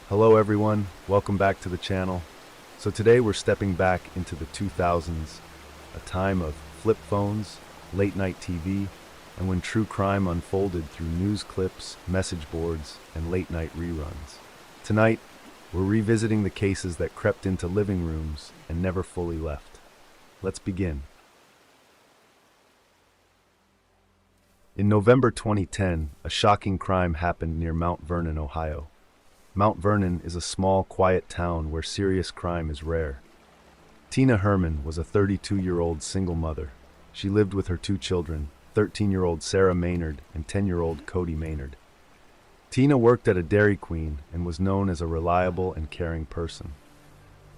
Hello everyone, welcome back to the channel. So today we're stepping back into the 2000s, a time of flip phones, late night TV, and when true crime unfolded through news clips, message boards, and late night reruns. Tonight, we're revisiting the cases that crept into living rooms and never fully left. Let's begin. In November 2010, a shocking crime happened near Mount Vernon, Ohio. Mount Vernon is a small, quiet town where serious crime is rare. Tina Herman was a 32-year-old single mother. She lived with her two children, 13-year-old Sarah Maynard and 10-year-old Cody Maynard. Tina worked at a Dairy Queen and was known as a reliable and caring person.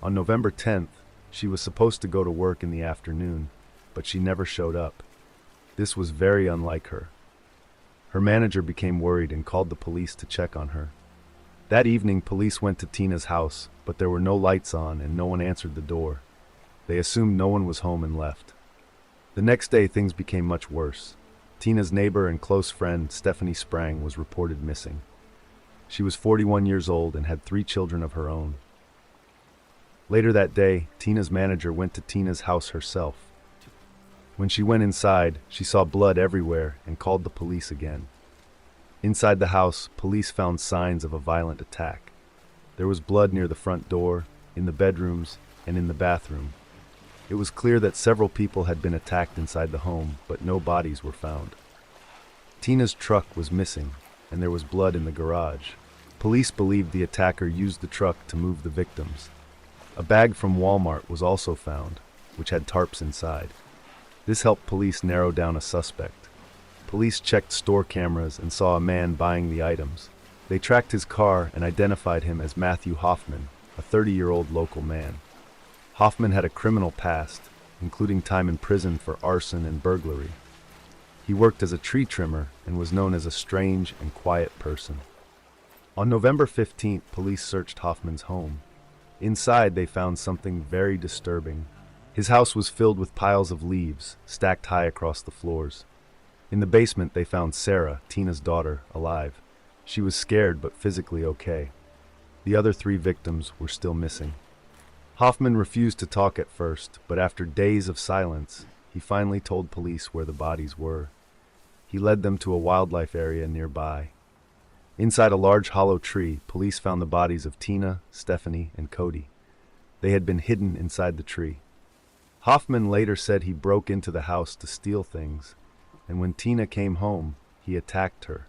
On November 10th, she was supposed to go to work in the afternoon, but she never showed up. This was very unlike her. Her manager became worried and called the police to check on her. That evening, police went to Tina's house, but there were no lights on and no one answered the door. They assumed no one was home and left. The next day, things became much worse. Tina's neighbor and close friend, Stephanie Sprang, was reported missing. She was 41 years old and had 3 children of her own. Later that day, Tina's manager went to Tina's house herself. When she went inside, she saw blood everywhere and called the police again. Inside the house, police found signs of a violent attack. There was blood near the front door, in the bedrooms, and in the bathroom. It was clear that several people had been attacked inside the home, but no bodies were found. Tina's truck was missing, and there was blood in the garage. Police believed the attacker used the truck to move the victims. A bag from Walmart was also found, which had tarps inside. This helped police narrow down a suspect. Police checked store cameras and saw a man buying the items. They tracked his car and identified him as Matthew Hoffman, a 30-year-old local man. Hoffman had a criminal past, including time in prison for arson and burglary. He worked as a tree trimmer and was known as a strange and quiet person. On November 15th, police searched Hoffman's home. Inside, they found something very disturbing. His house was filled with piles of leaves, stacked high across the floors. In the basement, they found Sarah, Tina's daughter, alive. She was scared but physically okay. The other 3 victims were still missing. Hoffman refused to talk at first, but after days of silence, he finally told police where the bodies were. He led them to a wildlife area nearby. Inside a large hollow tree, police found the bodies of Tina, Stephanie, and Cody. They had been hidden inside the tree. Hoffman later said he broke into the house to steal things, and when Tina came home, he attacked her.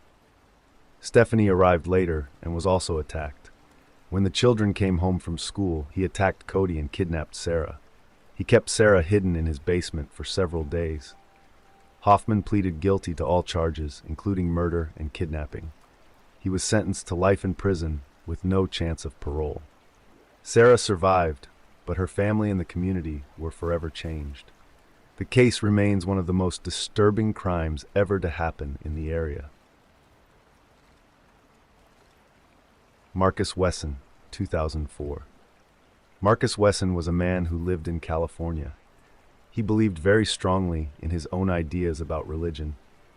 Stephanie arrived later and was also attacked. When the children came home from school, he attacked Cody and kidnapped Sarah. He kept Sarah hidden in his basement for several days. Hoffman pleaded guilty to all charges, including murder and kidnapping. He was sentenced to life in prison with no chance of parole. Sarah survived, but her family and the community were forever changed. The case remains one of the most disturbing crimes ever to happen in the area. Marcus Wesson, 2004. Marcus Wesson was a man who lived in California. He believed very strongly in his own ideas about religion.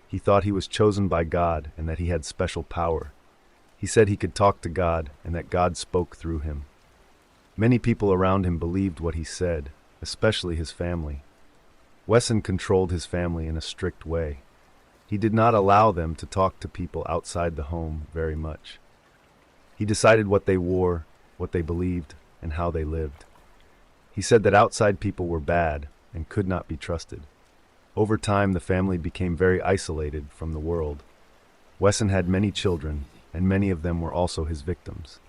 He thought he was chosen by God and that he had special power. He said he could talk to God and that God spoke through him. Many people around him believed what he said, especially his family. Wesson controlled his family in a strict way. He did not allow them to talk to people outside the home very much. He decided what they wore, what they believed, and how they lived. He said that outside people were bad and could not be trusted. Over time, the family became very isolated from the world. Wesson had many children, and many of them were also his victims.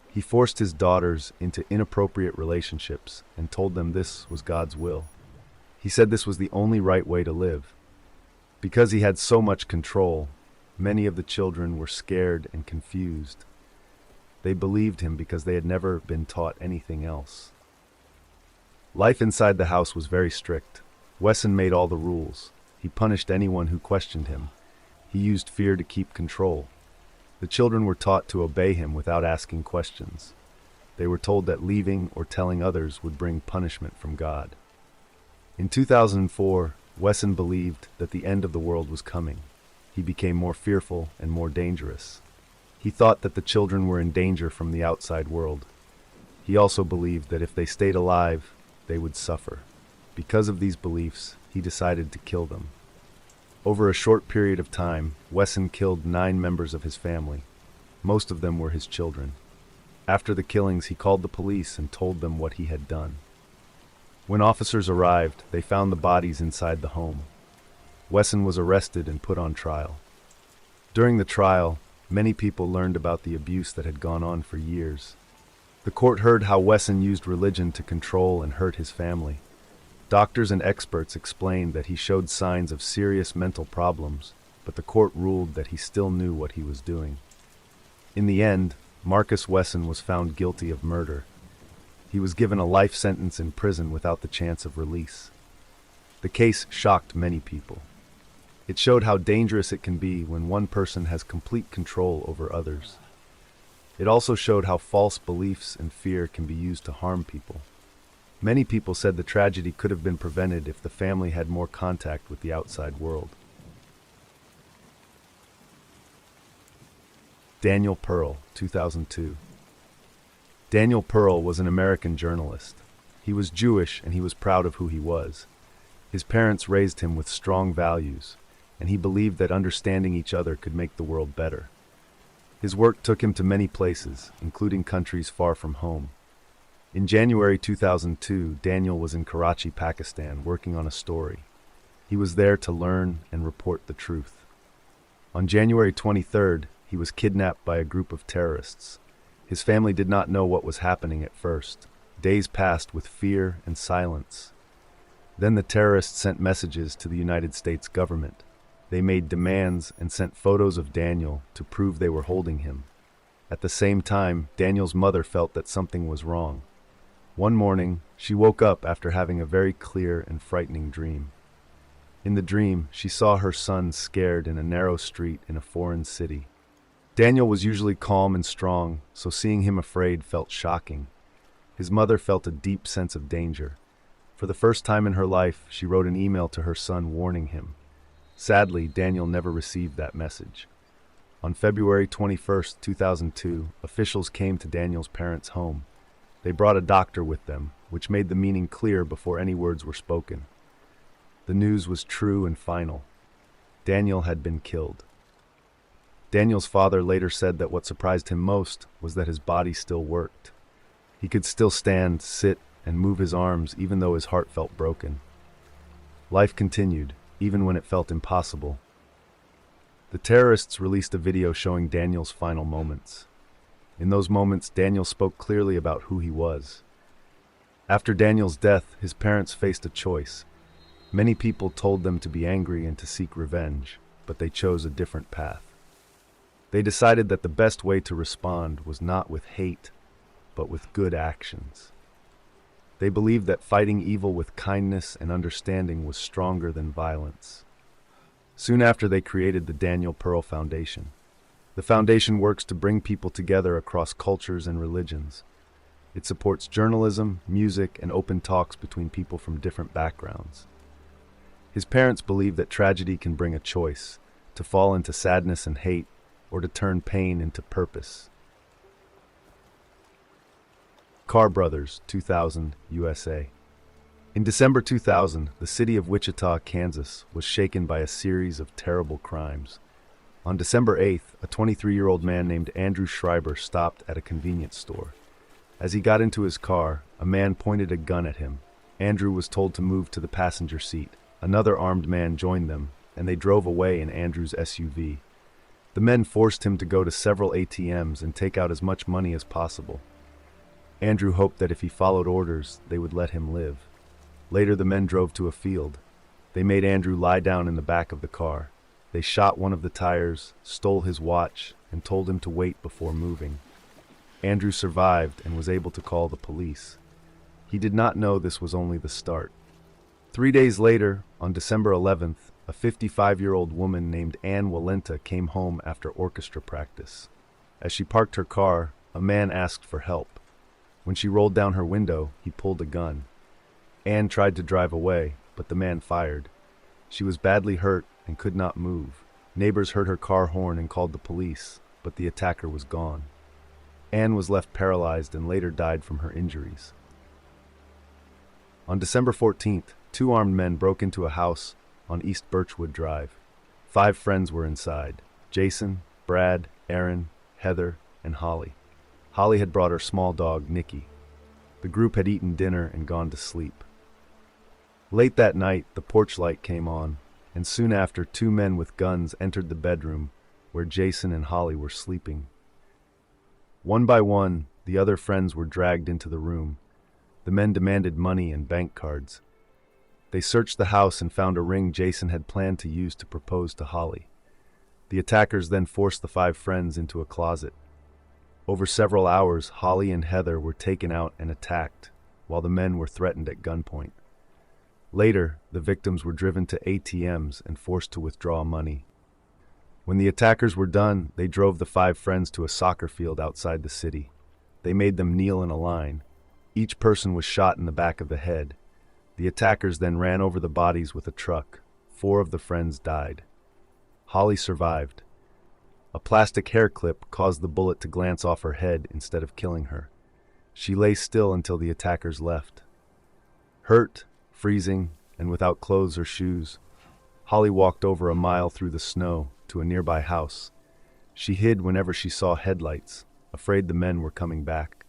He forced his daughters into inappropriate relationships and told them this was God's will. He said this was the only right way to live. Because he had so much control, many of the children were scared and confused. They believed him because they had never been taught anything else. Life inside the house was very strict. Wesson made all the rules. He punished anyone who questioned him. He used fear to keep control. The children were taught to obey him without asking questions. They were told that leaving or telling others would bring punishment from God. In 2004, Wesson believed that the end of the world was coming. He became more fearful and more dangerous. He thought that the children were in danger from the outside world. He also believed that if they stayed alive, they would suffer. Because of these beliefs, he decided to kill them. Over a short period of time, Wesson killed 9 members of his family. Most of them were his children. After the killings, he called the police and told them what he had done. When officers arrived, they found the bodies inside the home. Wesson was arrested and put on trial. During the trial, many people learned about the abuse that had gone on for years. The court heard how Wesson used religion to control and hurt his family. Doctors and experts explained that he showed signs of serious mental problems, but the court ruled that he still knew what he was doing. In the end, Marcus Wesson was found guilty of murder. He was given a life sentence in prison without the chance of release. The case shocked many people. It showed how dangerous it can be when one person has complete control over others. It also showed how false beliefs and fear can be used to harm people. Many people said the tragedy could have been prevented if the family had more contact with the outside world. Daniel Pearl, 2002. Daniel Pearl was an American journalist. He was Jewish and he was proud of who he was. His parents raised him with strong values, and he believed that understanding each other could make the world better. His work took him to many places, including countries far from home. In January 2002, Daniel was in Karachi, Pakistan, working on a story. He was there to learn and report the truth. On January 23rd, he was kidnapped by a group of terrorists. His family did not know what was happening at first. Days passed with fear and silence. Then the terrorists sent messages to the United States government. They made demands and sent photos of Daniel to prove they were holding him. At the same time, Daniel's mother felt that something was wrong. One morning, she woke up after having a very clear and frightening dream. In the dream, she saw her son scared in a narrow street in a foreign city. Daniel was usually calm and strong, so seeing him afraid felt shocking. His mother felt a deep sense of danger. For the first time in her life, she wrote an email to her son warning him. Sadly, Daniel never received that message. On February 21, 2002, officials came to Daniel's parents' home. They brought a doctor with them, which made the meaning clear before any words were spoken. The news was true and final. Daniel had been killed. Daniel's father later said that what surprised him most was that his body still worked. He could still stand, sit, and move his arms even though his heart felt broken. Life continued, even when it felt impossible. The terrorists released a video showing Daniel's final moments. In those moments, Daniel spoke clearly about who he was. After Daniel's death, his parents faced a choice. Many people told them to be angry and to seek revenge, but they chose a different path. They decided that the best way to respond was not with hate, but with good actions. They believed that fighting evil with kindness and understanding was stronger than violence. Soon after, they created the Daniel Pearl Foundation. The foundation works to bring people together across cultures and religions. It supports journalism, music, and open talks between people from different backgrounds. His parents believe that tragedy can bring a choice, to fall into sadness and hate, or to turn pain into purpose. Carr Brothers, 2000, USA. In December 2000, the city of Wichita, Kansas, was shaken by a series of terrible crimes. On December 8th, a 23-year-old man named Andrew Schreiber stopped at a convenience store. As he got into his car, a man pointed a gun at him. Andrew was told to move to the passenger seat. Another armed man joined them, and they drove away in Andrew's SUV. The men forced him to go to several ATMs and take out as much money as possible. Andrew hoped that if he followed orders, they would let him live. Later, the men drove to a field. They made Andrew lie down in the back of the car. They shot one of the tires, stole his watch, and told him to wait before moving. Andrew survived and was able to call the police. He did not know this was only the start. 3 days later, on December 11th, a 55-year-old woman named Anne Walenta came home after orchestra practice. As she parked her car, a man asked for help. When she rolled down her window, he pulled a gun. Anne tried to drive away, but the man fired. She was badly hurt and could not move. Neighbors heard her car horn and called the police. but the attacker was gone. Anne was left paralyzed and later died from her injuries. On December 14th, two armed men broke into a house on East Birchwood Drive. 5 friends were inside: Jason, Brad, Aaron, Heather, and Holly. Holly had brought her small dog, Nikki. The group had eaten dinner and gone to sleep. Late that night, the porch light came on, and soon after, 2 men with guns entered the bedroom where Jason and Holly were sleeping. One by one, the other friends were dragged into the room. The men demanded money and bank cards. They searched the house and found a ring Jason had planned to use to propose to Holly. The attackers then forced the 5 friends into a closet. Over several hours, Holly and Heather were taken out and attacked, while the men were threatened at gunpoint. Later, the victims were driven to ATMs and forced to withdraw money. When the attackers were done, they drove the 5 friends to a soccer field outside the city. They made them kneel in a line. Each person was shot in the back of the head. The attackers then ran over the bodies with a truck. 4 of the friends died. Holly survived. A plastic hair clip caused the bullet to glance off her head instead of killing her. She lay still until the attackers left. Hurt, freezing, and without clothes or shoes, Holly walked over a mile through the snow to a nearby house. She hid whenever she saw headlights, afraid the men were coming back.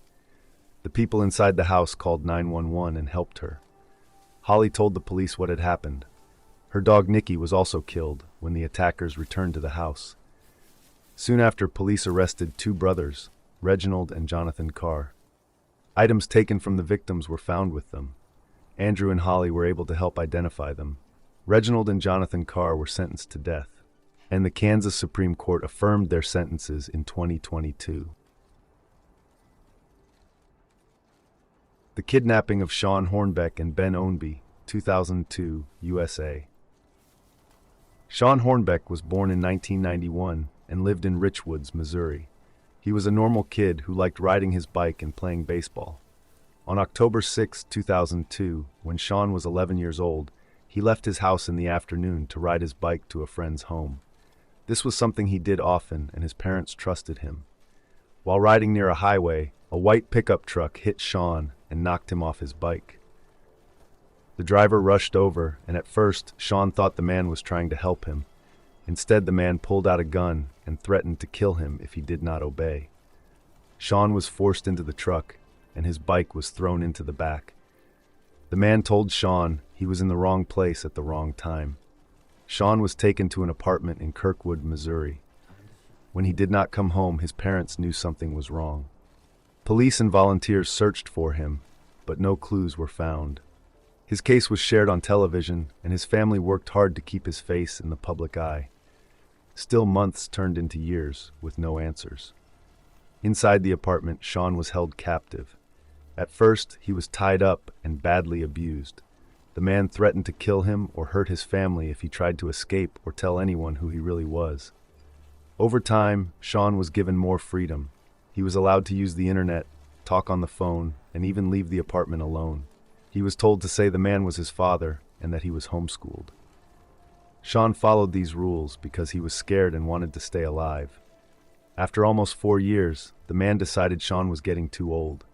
The people inside the house called 911 and helped her. Holly told the police what had happened. Her dog Nikki was also killed when the attackers returned to the house. Soon after, police arrested 2 brothers, Reginald and Jonathan Carr. Items taken from the victims were found with them. Andrew and Holly were able to help identify them. Reginald and Jonathan Carr were sentenced to death, and the Kansas Supreme Court affirmed their sentences in 2022. The Kidnapping of Shawn Hornbeck and Ben Ownby, 2002, USA. Shawn Hornbeck was born in 1991 and lived in Richwoods, Missouri. He was a normal kid who liked riding his bike and playing baseball. On October 6, 2002, when Shawn was 11 years old, he left his house in the afternoon to ride his bike to a friend's home. This was something he did often, and his parents trusted him. While riding near a highway, a white pickup truck hit Shawn and knocked him off his bike. The driver rushed over, and at first, Shawn thought the man was trying to help him. Instead, the man pulled out a gun and threatened to kill him if he did not obey. Shawn was forced into the truck, and his bike was thrown into the back. The man told Shawn he was in the wrong place at the wrong time. Shawn was taken to an apartment in Kirkwood, Missouri. When he did not come home, his parents knew something was wrong. Police and volunteers searched for him, but no clues were found. His case was shared on television, and his family worked hard to keep his face in the public eye. Still, months turned into years, with no answers. Inside the apartment, Shawn was held captive. At first, he was tied up and badly abused. The man threatened to kill him or hurt his family if he tried to escape or tell anyone who he really was. Over time, Shawn was given more freedom. He was allowed to use the internet, talk on the phone, and even leave the apartment alone. He was told to say the man was his father and that he was homeschooled. Shawn followed these rules because he was scared and wanted to stay alive. After almost 4 years, the man decided Shawn was getting too old.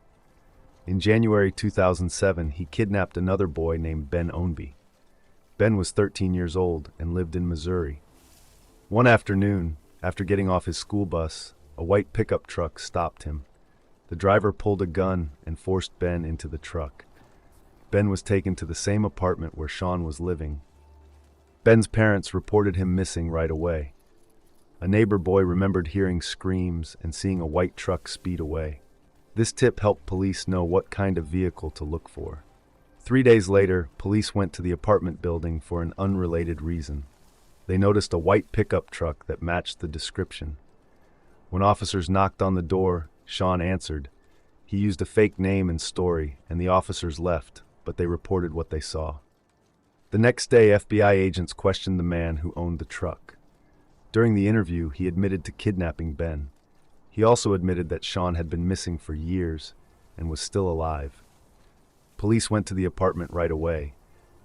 In January 2007, he kidnapped another boy named Ben Ownby. Ben was 13 years old and lived in Missouri. One afternoon, after getting off his school bus, a white pickup truck stopped him. The driver pulled a gun and forced Ben into the truck. Ben was taken to the same apartment where Shawn was living. Ben's parents reported him missing right away. A neighbor boy remembered hearing screams and seeing a white truck speed away. This tip helped police know what kind of vehicle to look for. 3 days later, police went to the apartment building for an unrelated reason. They noticed a white pickup truck that matched the description. When officers knocked on the door, Shawn answered. He used a fake name and story, and the officers left, but they reported what they saw. The next day, FBI agents questioned the man who owned the truck. During the interview, he admitted to kidnapping Ben. He also admitted that Shawn had been missing for years and was still alive. Police went to the apartment right away.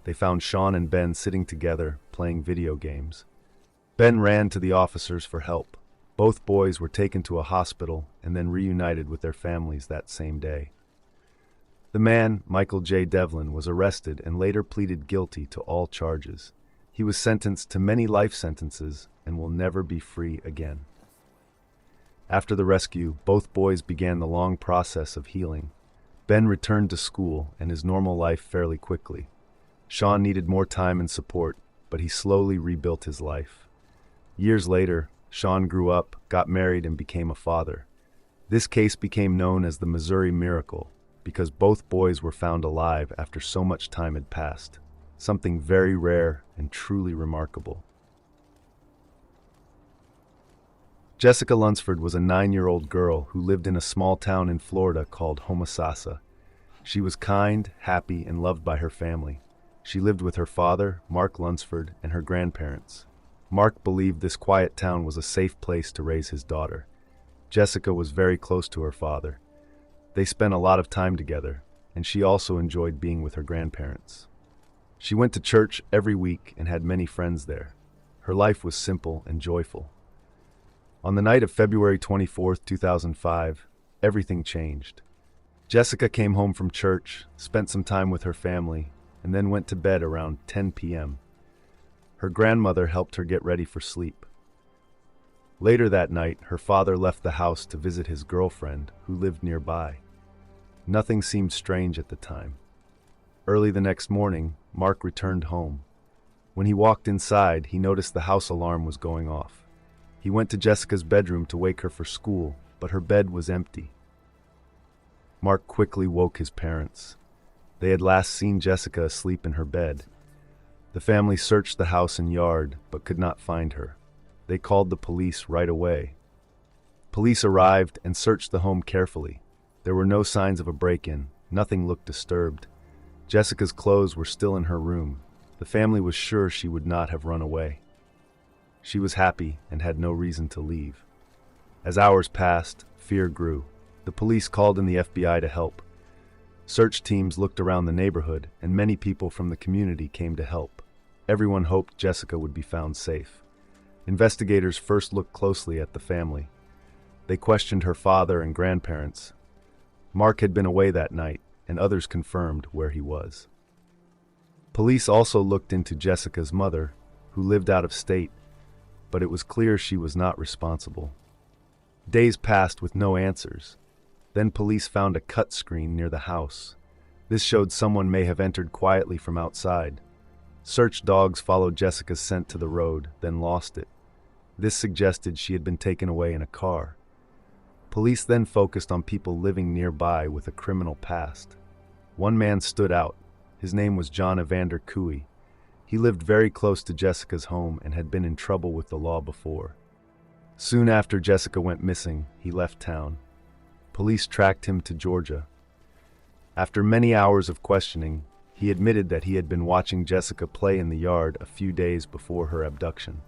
They found Shawn and Ben sitting together, playing video games. Ben ran to the officers for help, Both boys were taken to a hospital and then reunited with their families that same day. The man, Michael J. Devlin, was arrested and later pleaded guilty to all charges. He was sentenced to many life sentences and will never be free again. After the rescue, both boys began the long process of healing. Ben returned to school and his normal life fairly quickly. Shawn needed more time and support, but he slowly rebuilt his life. Years later, Shawn grew up, got married, and became a father. This case became known as the Missouri Miracle because both boys were found alive after so much time had passed, something very rare and truly remarkable. Jessica Lunsford was a 9-year-old girl who lived in a small town in Florida called Homosassa. She was kind, happy, and loved by her family. She lived with her father, Mark Lunsford, and her grandparents. Mark believed this quiet town was a safe place to raise his daughter. Jessica was very close to her father. They spent a lot of time together, and she also enjoyed being with her grandparents. She went to church every week and had many friends there. Her life was simple and joyful. On the night of February 24, 2005, everything changed. Jessica came home from church, spent some time with her family, and then went to bed around 10 p.m. Her grandmother helped her get ready for sleep. Later that night, her father left the house to visit his girlfriend, who lived nearby. Nothing seemed strange at the time. Early the next morning, Mark returned home. When he walked inside, he noticed the house alarm was going off. He went to Jessica's bedroom to wake her for school, but her bed was empty. Mark quickly woke his parents. They had last seen Jessica asleep in her bed. The family searched the house and yard, but could not find her. They called the police right away. Police arrived and searched the home carefully. There were no signs of a break-in. Nothing looked disturbed. Jessica's clothes were still in her room. The family was sure she would not have run away. She was happy and had no reason to leave. As hours passed, fear grew. The police called in the FBI to help. Search teams looked around the neighborhood, and many people from the community came to help. Everyone hoped Jessica would be found safe. Investigators first looked closely at the family. They questioned her father and grandparents. Mark had been away that night, and others confirmed where he was. Police also looked into Jessica's mother, who lived out of state, but it was clear she was not responsible. Days passed with no answers. Then police found a cut screen near the house. This showed someone may have entered quietly from outside. Search dogs followed Jessica's scent to the road, then lost it. This suggested she had been taken away in a car. Police then focused on people living nearby with a criminal past. One man stood out. His name was John Evander Cooey. He lived very close to Jessica's home and had been in trouble with the law before. Soon after Jessica went missing, he left town. Police tracked him to Georgia. After many hours of questioning, he admitted that he had been watching Jessica play in the yard a few days before her abduction.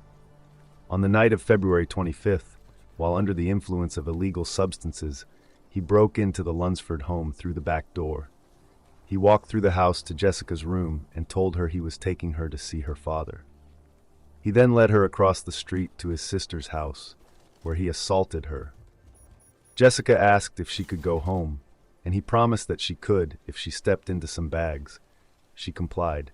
On the night of February 25th, while under the influence of illegal substances, he broke into the Lunsford home through the back door. He walked through the house to Jessica's room and told her he was taking her to see her father. He then led her across the street to his sister's house, where he assaulted her. Jessica asked if she could go home, and he promised that she could if she stepped into some bags. She complied.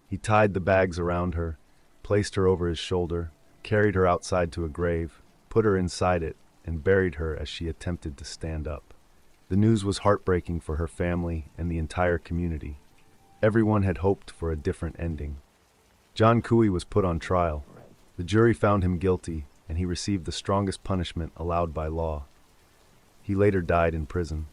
He tied the bags around her, placed her over his shoulder, carried her outside to a grave, put her inside it, and buried her as she attempted to stand up. The news was heartbreaking for her family and the entire community. Everyone had hoped for a different ending. John Cooey was put on trial. The jury found him guilty, and he received the strongest punishment allowed by law. He later died in prison.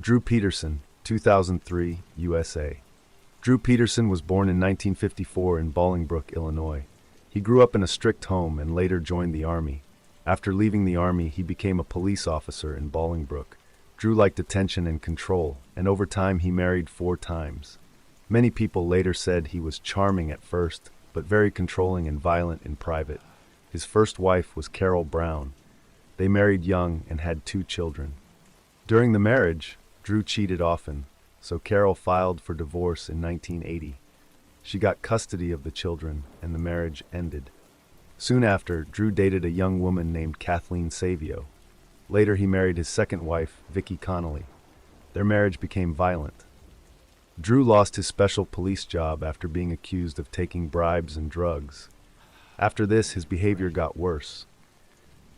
Drew Peterson, 2003, USA. Drew Peterson was born in 1954 in Bolingbrook, Illinois. He grew up in a strict home and later joined the Army. After leaving the Army, he became a police officer in Bolingbrook. Drew liked attention and control, and over time he married 4 times. Many people later said he was charming at first, but very controlling and violent in private. His first wife was Carol Brown. They married young and had 2 children. During the marriage, Drew cheated often, so Carol filed for divorce in 1980. She got custody of the children, and the marriage ended. Soon after, Drew dated a young woman named Kathleen Savio. Later, he married his second wife, Vicky Connolly. Their marriage became violent. Drew lost his special police job after being accused of taking bribes and drugs. After this, his behavior got worse.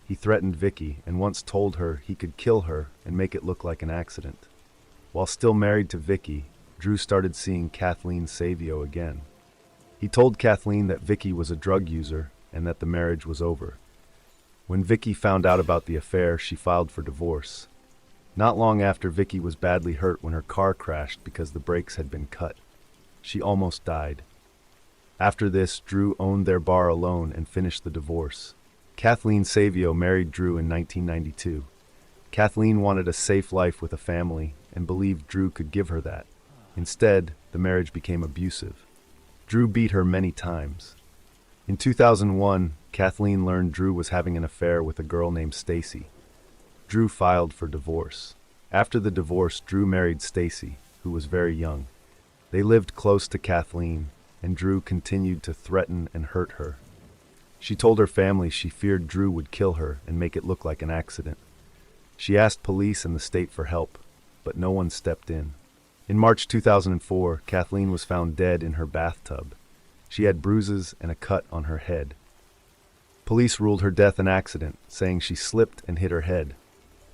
He threatened Vicky and once told her he could kill her and make it look like an accident. While still married to Vicky, Drew started seeing Kathleen Savio again. He told Kathleen that Vicky was a drug user and that the marriage was over. When Vicky found out about the affair, she filed for divorce. Not long after, Vicky was badly hurt when her car crashed because the brakes had been cut. She almost died. After this, Drew owned their bar alone and finished the divorce. Kathleen Savio married Drew in 1992. Kathleen wanted a safe life with a family and believed Drew could give her that. Instead, the marriage became abusive. Drew beat her many times. In 2001, Kathleen learned Drew was having an affair with a girl named Stacy. Drew filed for divorce. After the divorce, Drew married Stacy, who was very young. They lived close to Kathleen, and Drew continued to threaten and hurt her. She told her family she feared Drew would kill her and make it look like an accident. She asked police and the state for help, but no one stepped in. In March 2004, Kathleen was found dead in her bathtub. She had bruises and a cut on her head. Police ruled her death an accident, saying she slipped and hit her head.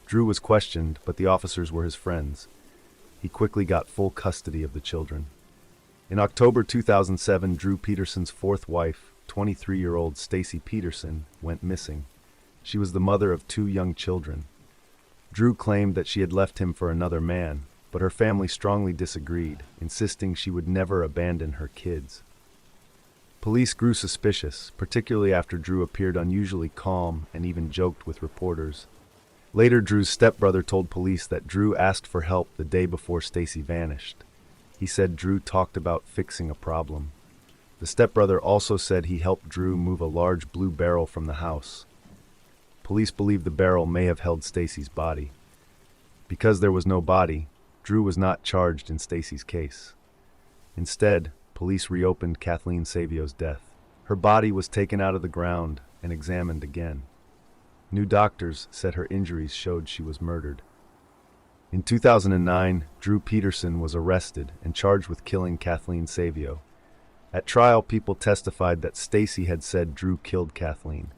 Drew was questioned, but the officers were his friends. He quickly got full custody of the children. In October 2007, Drew Peterson's fourth wife, 23-year-old Stacy Peterson, went missing. She was the mother of 2 young children. Drew claimed that she had left him for another man, but her family strongly disagreed, insisting she would never abandon her kids. Police grew suspicious, particularly after Drew appeared unusually calm and even joked with reporters. Later, Drew's stepbrother told police that Drew asked for help the day before Stacy vanished. He said Drew talked about fixing a problem. The stepbrother also said he helped Drew move a large blue barrel from the house. Police believe the barrel may have held Stacy's body. Because there was no body, Drew was not charged in Stacy's case. Instead, police reopened Kathleen Savio's death. Her body was taken out of the ground and examined again. New doctors said her injuries showed she was murdered. In 2009, Drew Peterson was arrested and charged with killing Kathleen Savio. At trial, people testified that Stacy had said Drew killed Kathleen.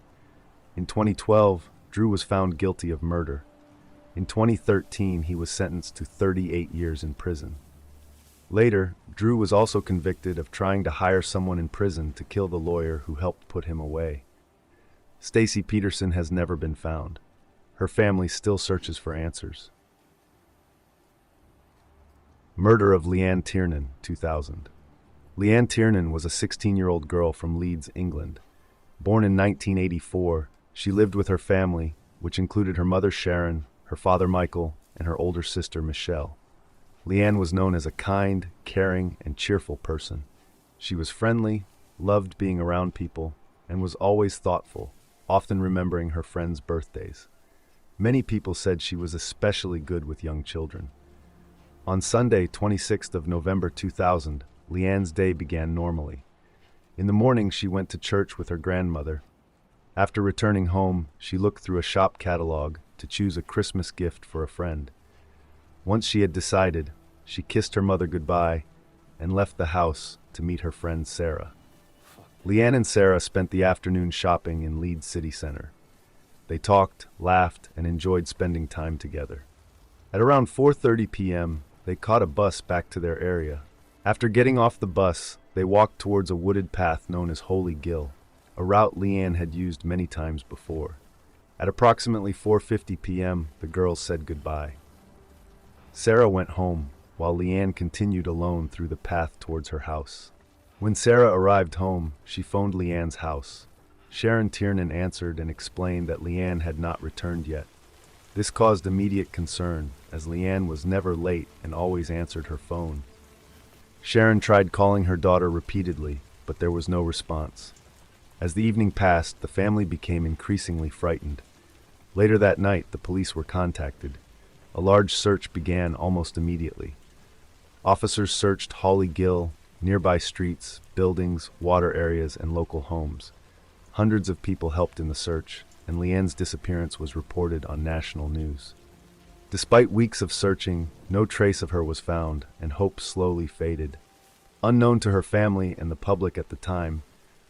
In 2012, Drew was found guilty of murder. In 2013, he was sentenced to 38 years in prison. Later, Drew was also convicted of trying to hire someone in prison to kill the lawyer who helped put him away. Stacy Peterson has never been found. Her family still searches for answers. Murder of Leanne Tiernan, 2000. Leanne Tiernan was a 16-year-old girl from Leeds, England. Born in 1984, she lived with her family, which included her mother Sharon, her father Michael, and her older sister Michelle. Leanne was known as a kind, caring, and cheerful person. She was friendly, loved being around people, and was always thoughtful, often remembering her friends' birthdays. Many people said she was especially good with young children. On Sunday, 26th of November 2000, Leanne's day began normally. In the morning, she went to church with her grandmother. After returning home, she looked through a shop catalog to choose a Christmas gift for a friend. Once she had decided, she kissed her mother goodbye and left the house to meet her friend Sarah. Leanne and Sarah spent the afternoon shopping in Leeds city center. They talked, laughed, and enjoyed spending time together. At around 4:30 p.m., they caught a bus back to their area. After getting off the bus, they walked towards a wooded path known as Holy Gill, a route Leanne had used many times before. At approximately 4:50 p.m., the girls said goodbye. Sarah went home, while Leanne continued alone through the path towards her house. When Sarah arrived home, she phoned Leanne's house. Sharon Tiernan answered and explained that Leanne had not returned yet. This caused immediate concern, as Leanne was never late and always answered her phone. Sharon tried calling her daughter repeatedly, but there was no response. As the evening passed, the family became increasingly frightened. Later that night, the police were contacted. A large search began almost immediately. Officers searched Holly Gill, nearby streets, buildings, water areas, and local homes. Hundreds of people helped in the search, and Leanne's disappearance was reported on national news. Despite weeks of searching, no trace of her was found, and hope slowly faded. Unknown to her family and the public at the time,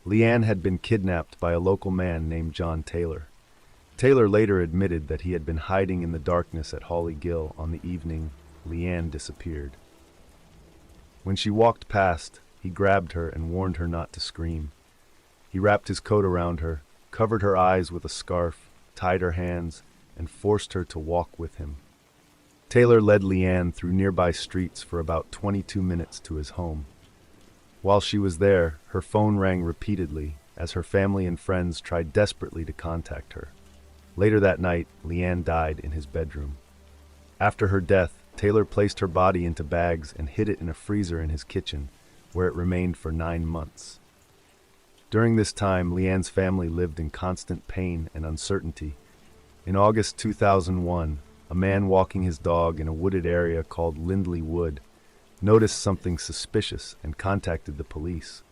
Leanne had been kidnapped by a local man named John Taylor. Taylor later admitted that he had been hiding in the darkness at Holly Gill on the evening Leanne disappeared. When she walked past, he grabbed her and warned her not to scream. He wrapped his coat around her, covered her eyes with a scarf, tied her hands, and forced her to walk with him. Taylor led Leanne through nearby streets for about 22 minutes to his home. While she was there, her phone rang repeatedly as her family and friends tried desperately to contact her. Later that night, Leanne died in his bedroom. After her death, Taylor placed her body into bags and hid it in a freezer in his kitchen, where it remained for 9 months. During this time, Leanne's family lived in constant pain and uncertainty. In August 2001, a man walking his dog in a wooded area called Lindley Wood noticed something suspicious and contacted the police.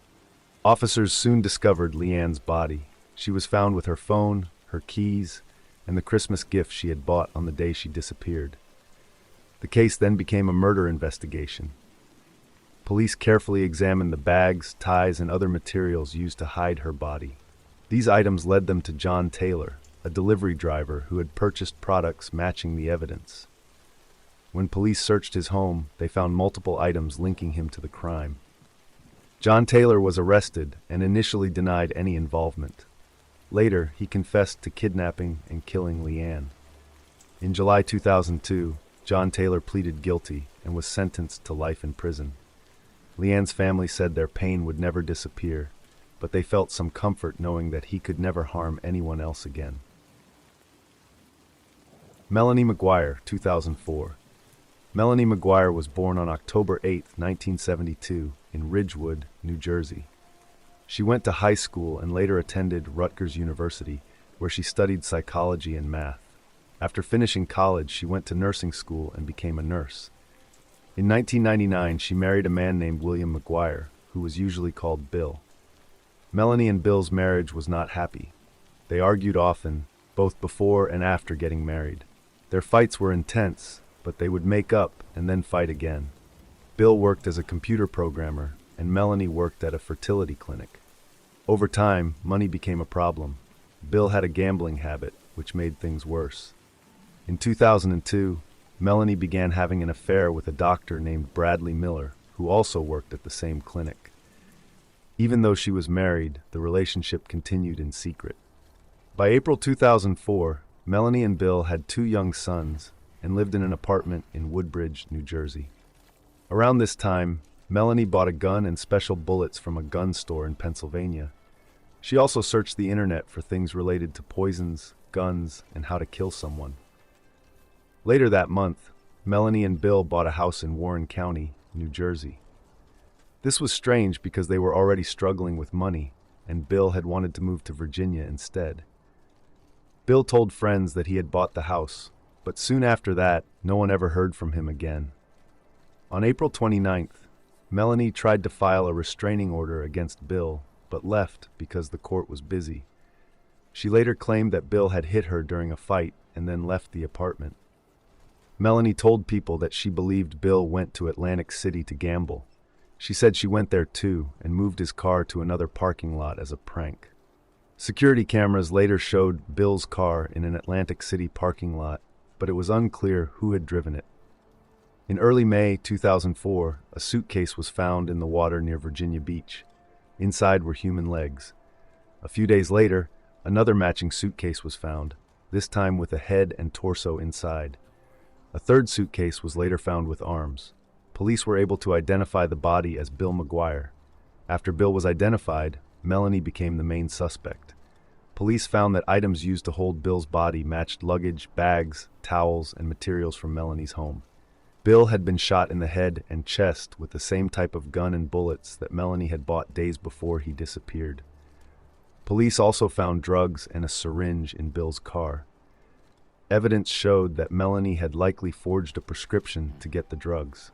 Officers soon discovered Leanne's body. She was found with her phone, her keys, and the Christmas gift she had bought on the day she disappeared. The case then became a murder investigation. Police carefully examined the bags, ties, and other materials used to hide her body. These items led them to John Taylor, a delivery driver who had purchased products matching the evidence. When police searched his home, they found multiple items linking him to the crime. John Taylor was arrested and initially denied any involvement. Later, he confessed to kidnapping and killing Leanne. In July 2002, John Taylor pleaded guilty and was sentenced to life in prison. Leanne's family said their pain would never disappear, but they felt some comfort knowing that he could never harm anyone else again. Melanie McGuire, 2004. Melanie McGuire was born on October 8, 1972, in Ridgewood, New Jersey. She went to high school and later attended Rutgers University, where she studied psychology and math. After finishing college, she went to nursing school and became a nurse. In 1999, she married a man named William McGuire, who was usually called Bill. Melanie and Bill's marriage was not happy. They argued often, both before and after getting married. Their fights were intense, but they would make up and then fight again. Bill worked as a computer programmer, and Melanie worked at a fertility clinic. Over time, money became a problem. Bill had a gambling habit, which made things worse. In 2002, Melanie began having an affair with a doctor named Bradley Miller, who also worked at the same clinic. Even though she was married, the relationship continued in secret. By April 2004, Melanie and Bill had 2 young sons and lived in an apartment in Woodbridge, New Jersey. Around this time, Melanie bought a gun and special bullets from a gun store in Pennsylvania. She also searched the internet for things related to poisons, guns, and how to kill someone. Later that month, Melanie and Bill bought a house in Warren County, New Jersey. This was strange because they were already struggling with money, and Bill had wanted to move to Virginia instead. Bill told friends that he had bought the house, but soon after that, no one ever heard from him again. On April 29th, Melanie tried to file a restraining order against Bill, but left because the court was busy. She later claimed that Bill had hit her during a fight and then left the apartment. Melanie told people that she believed Bill went to Atlantic City to gamble. She said she went there too and moved his car to another parking lot as a prank. Security cameras later showed Bill's car in an Atlantic City parking lot, but it was unclear who had driven it. In early May 2004, a suitcase was found in the water near Virginia Beach. Inside were human legs. A few days later, another matching suitcase was found, this time with a head and torso inside. A third suitcase was later found with arms. Police were able to identify the body as Bill McGuire. After Bill was identified, Melanie became the main suspect. Police found that items used to hold Bill's body matched luggage, bags, towels, and materials from Melanie's home. Bill had been shot in the head and chest with the same type of gun and bullets that Melanie had bought days before he disappeared. Police also found drugs and a syringe in Bill's car. Evidence showed that Melanie had likely forged a prescription to get the drugs.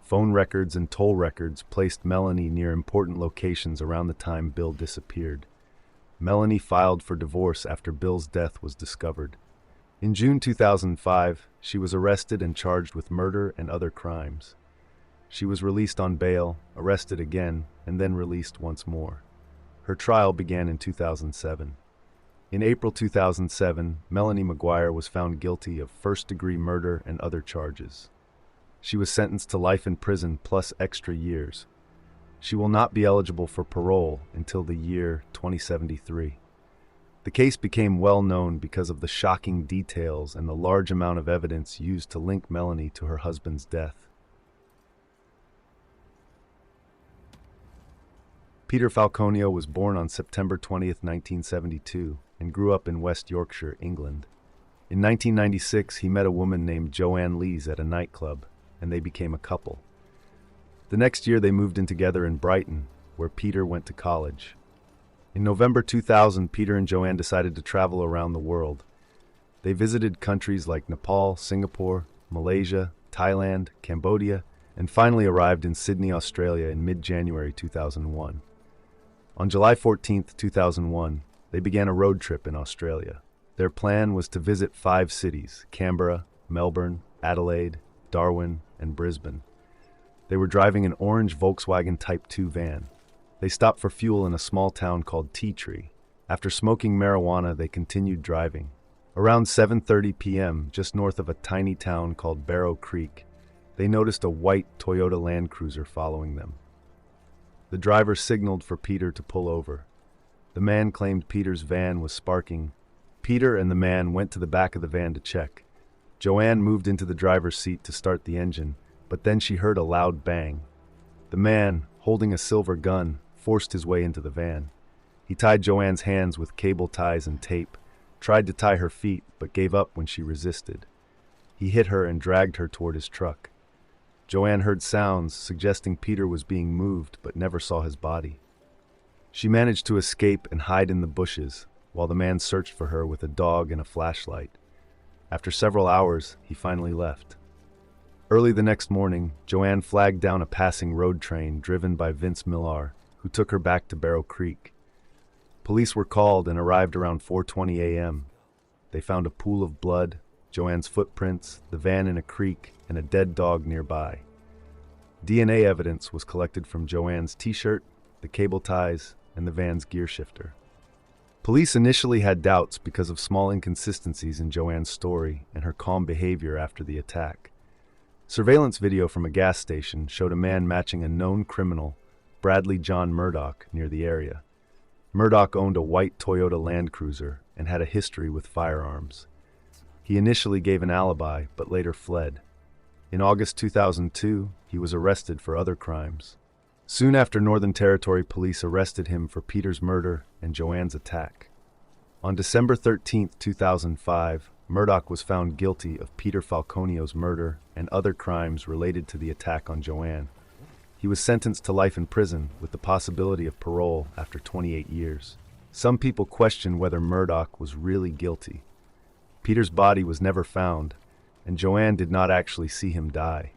Phone records and toll records placed Melanie near important locations around the time Bill disappeared. Melanie filed for divorce after Bill's death was discovered. In June 2005, she was arrested and charged with murder and other crimes. She was released on bail, arrested again, and then released once more. Her trial began in 2007. In April 2007, Melanie McGuire was found guilty of first-degree murder and other charges. She was sentenced to life in prison plus extra years. She will not be eligible for parole until the year 2073. The case became well known because of the shocking details and the large amount of evidence used to link Melanie to her husband's death. Peter Falconio was born on September 20, 1972, and grew up in West Yorkshire, England. In 1996, he met a woman named Joanne Lees at a nightclub, and they became a couple. The next year, they moved in together in Brighton, where Peter went to college. In November 2000, Peter and Joanne decided to travel around the world. They visited countries like Nepal, Singapore, Malaysia, Thailand, Cambodia, and finally arrived in Sydney, Australia in mid-January 2001. On July 14, 2001, they began a road trip in Australia. Their plan was to visit 5 cities: Canberra, Melbourne, Adelaide, Darwin, and Brisbane. They were driving an orange Volkswagen Type 2 van. They stopped for fuel in a small town called Tea Tree. After smoking marijuana, they continued driving. Around 7:30 p.m., just north of a tiny town called Barrow Creek, they noticed a white Toyota Land Cruiser following them. The driver signaled for Peter to pull over. The man claimed Peter's van was sparking. Peter and the man went to the back of the van to check. Joanne moved into the driver's seat to start the engine, but then she heard a loud bang. The man, holding a silver gun, forced his way into the van. He tied Joanne's hands with cable ties and tape, tried to tie her feet, but gave up when she resisted. He hit her and dragged her toward his truck. Joanne heard sounds suggesting Peter was being moved, but never saw his body. She managed to escape and hide in the bushes, while the man searched for her with a dog and a flashlight. After several hours, he finally left. Early the next morning, Joanne flagged down a passing road train driven by Vince Millar, who took her back to Barrow Creek. Police were called and arrived around 4:20 a.m. They found a pool of blood, Joanne's footprints, the van in a creek, and a dead dog nearby. DNA evidence was collected from Joanne's t-shirt, the cable ties, and the van's gear shifter. Police initially had doubts because of small inconsistencies in Joanne's story and her calm behavior after the attack. Surveillance video from a gas station showed a man matching a known criminal, Bradley John Murdoch, near the area. Murdoch owned a white Toyota Land Cruiser and had a history with firearms. He initially gave an alibi, but later fled. In August 2002, he was arrested for other crimes. Soon after, Northern Territory police arrested him for Peter's murder and Joanne's attack. On December 13, 2005, Murdoch was found guilty of Peter Falconio's murder and other crimes related to the attack on Joanne. He was sentenced to life in prison with the possibility of parole after 28 years. Some people question whether Murdoch was really guilty. Peter's body was never found, and Joanne did not actually see him die.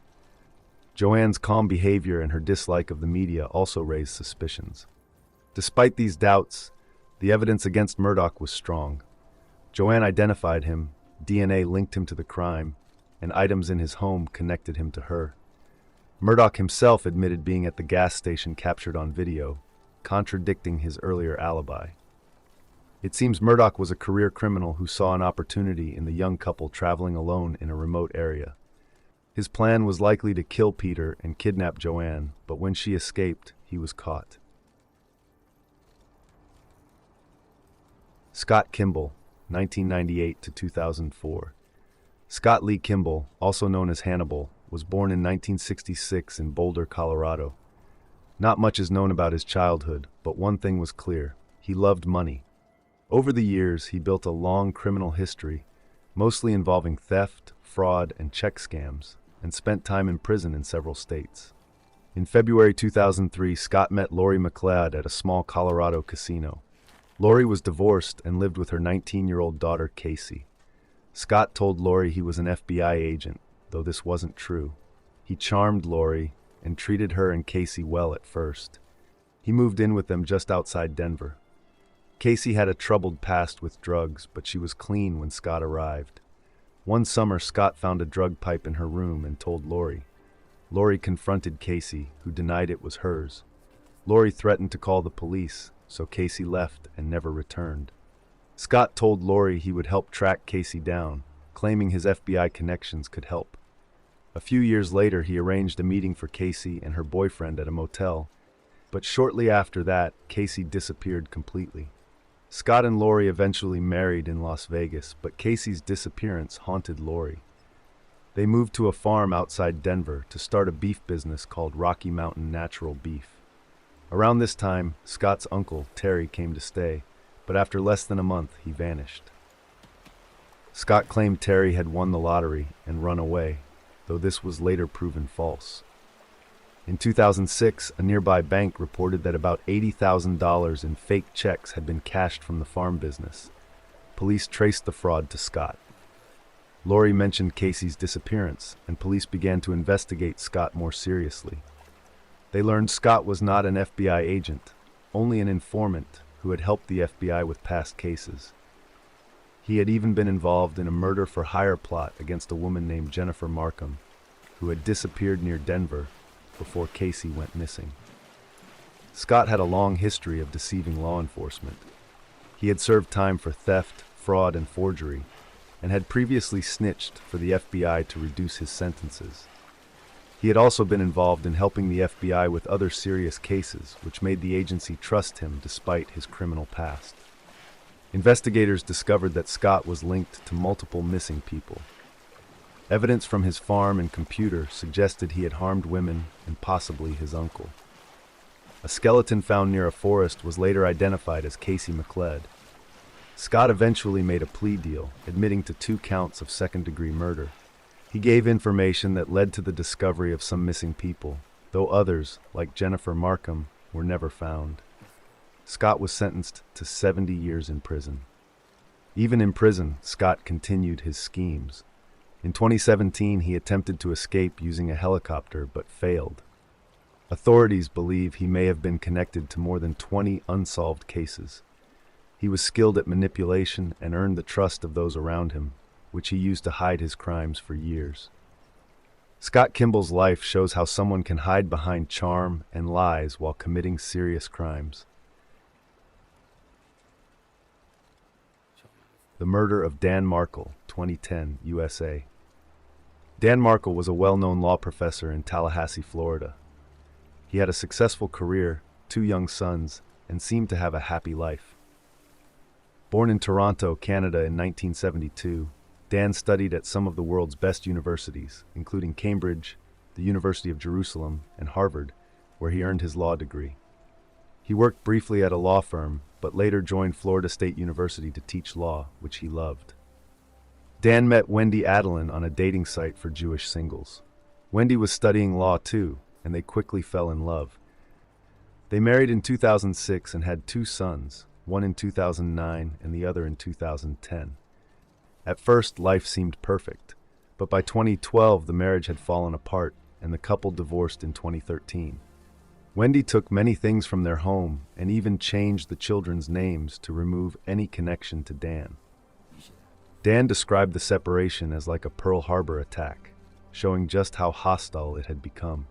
Joanne's calm behavior and her dislike of the media also raised suspicions. Despite these doubts, the evidence against Murdoch was strong. Joanne identified him, DNA linked him to the crime, and items in his home connected him to her. Murdoch himself admitted being at the gas station captured on video, contradicting his earlier alibi. It seems Murdoch was a career criminal who saw an opportunity in the young couple traveling alone in a remote area. His plan was likely to kill Peter and kidnap Joanne, but when she escaped, he was caught. Scott Kimball, 1998 to 2004. Scott Lee Kimball, also known as Hannibal, was born in 1966 in Boulder, Colorado. Not much is known about his childhood, but one thing was clear: he loved money. Over the years, he built a long criminal history, mostly involving theft, fraud, and check scams, and spent time in prison in several states. In February 2003, Scott met Lori McLeod at a small Colorado casino. Lori was divorced and lived with her 19-year-old daughter, Casey. Scott told Lori he was an FBI agent, though this wasn't true. He charmed Lori and treated her and Casey well at first. He moved in with them just outside Denver. Casey had a troubled past with drugs, but she was clean when Scott arrived. One summer, Scott found a drug pipe in her room and told Lori. Lori confronted Casey, who denied it was hers. Lori threatened to call the police, so Casey left and never returned. Scott told Lori he would help track Casey down, claiming his FBI connections could help. A few years later, he arranged a meeting for Casey and her boyfriend at a motel, but shortly after that, Casey disappeared completely. Scott and Lori eventually married in Las Vegas, but Casey's disappearance haunted Lori. They moved to a farm outside Denver to start a beef business called Rocky Mountain Natural Beef. Around this time, Scott's uncle, Terry, came to stay, but after less than a month, he vanished. Scott claimed Terry had won the lottery and run away, though this was later proven false. In 2006, a nearby bank reported that about $80,000 in fake checks had been cashed from the farm business. Police traced the fraud to Scott. Lori mentioned Casey's disappearance, and police began to investigate Scott more seriously. They learned Scott was not an FBI agent, only an informant who had helped the FBI with past cases. He had even been involved in a murder-for-hire plot against a woman named Jennifer Markham, who had disappeared near Denver before Casey went missing. Scott had a long history of deceiving law enforcement. He had served time for theft, fraud, and forgery, and had previously snitched for the FBI to reduce his sentences. He had also been involved in helping the FBI with other serious cases, which made the agency trust him despite his criminal past. Investigators discovered that Scott was linked to multiple missing people. Evidence from his farm and computer suggested he had harmed women and possibly his uncle. A skeleton found near a forest was later identified as Casey McLeod. Scott eventually made a plea deal, admitting to 2 counts of second-degree murder. He gave information that led to the discovery of some missing people, though others, like Jennifer Markham, were never found. Scott was sentenced to 70 years in prison. Even in prison, Scott continued his schemes. In 2017, he attempted to escape using a helicopter but failed. Authorities believe he may have been connected to more than 20 unsolved cases. He was skilled at manipulation and earned the trust of those around him, which he used to hide his crimes for years. Scott Kimball's life shows how someone can hide behind charm and lies while committing serious crimes. The Murder of Dan Markel, 2010, USA. Dan Markel was a well-known law professor in Tallahassee, Florida. He had a successful career, 2 young sons, and seemed to have a happy life. Born in Toronto, Canada in 1972, Dan studied at some of the world's best universities, including Cambridge, the University of Jerusalem, and Harvard, where he earned his law degree. He worked briefly at a law firm, but later joined Florida State University to teach law, which he loved. Dan met Wendy Adeline on a dating site for Jewish singles. Wendy was studying law too, and they quickly fell in love. They married in 2006 and had 2 sons, one in 2009 and the other in 2010. At first, life seemed perfect, but by 2012 the marriage had fallen apart and the couple divorced in 2013. Wendy took many things from their home and even changed the children's names to remove any connection to Dan. Dan described the separation as like a Pearl Harbor attack, showing just how hostile it had become.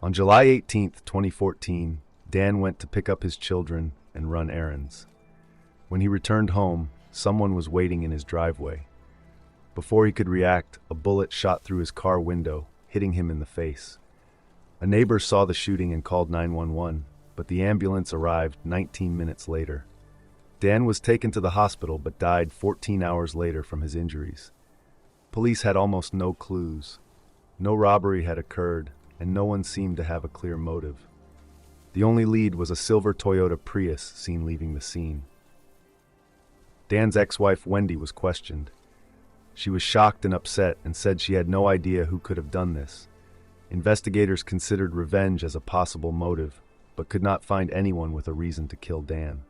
On July 18, 2014, Dan went to pick up his children and run errands. When he returned home, someone was waiting in his driveway. Before he could react, a bullet shot through his car window, hitting him in the face. A neighbor saw the shooting and called 911, but the ambulance arrived 19 minutes later. Dan was taken to the hospital but died 14 hours later from his injuries. Police had almost no clues. No robbery had occurred, and no one seemed to have a clear motive. The only lead was a silver Toyota Prius seen leaving the scene. Dan's ex-wife Wendy was questioned. She was shocked and upset and said she had no idea who could have done this. Investigators considered revenge as a possible motive, but could not find anyone with a reason to kill Dan.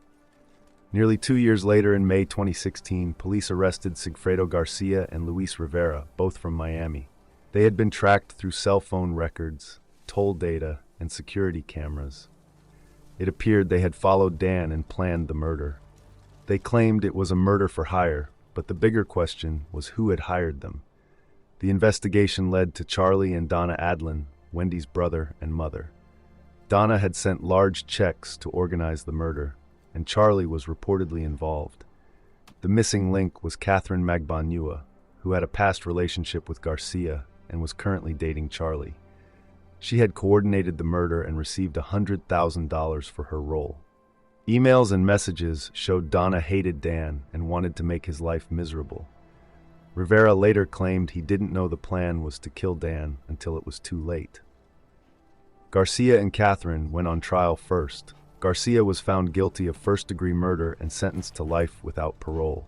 Nearly 2 years later, in May 2016, police arrested Sigfredo Garcia and Luis Rivera, both from Miami. They had been tracked through cell phone records, toll data, and security cameras. It appeared they had followed Dan and planned the murder. They claimed it was a murder for hire, but the bigger question was who had hired them. The investigation led to Charlie and Donna Adlin, Wendy's brother and mother. Donna had sent large checks to organize the murder, and Charlie was reportedly involved. The missing link was Catherine Magbanua, who had a past relationship with Garcia and was currently dating Charlie. She had coordinated the murder and received $100,000 for her role. Emails and messages showed Donna hated Dan and wanted to make his life miserable. Rivera later claimed he didn't know the plan was to kill Dan until it was too late. Garcia and Catherine went on trial first. Garcia was found guilty of first-degree murder and sentenced to life without parole.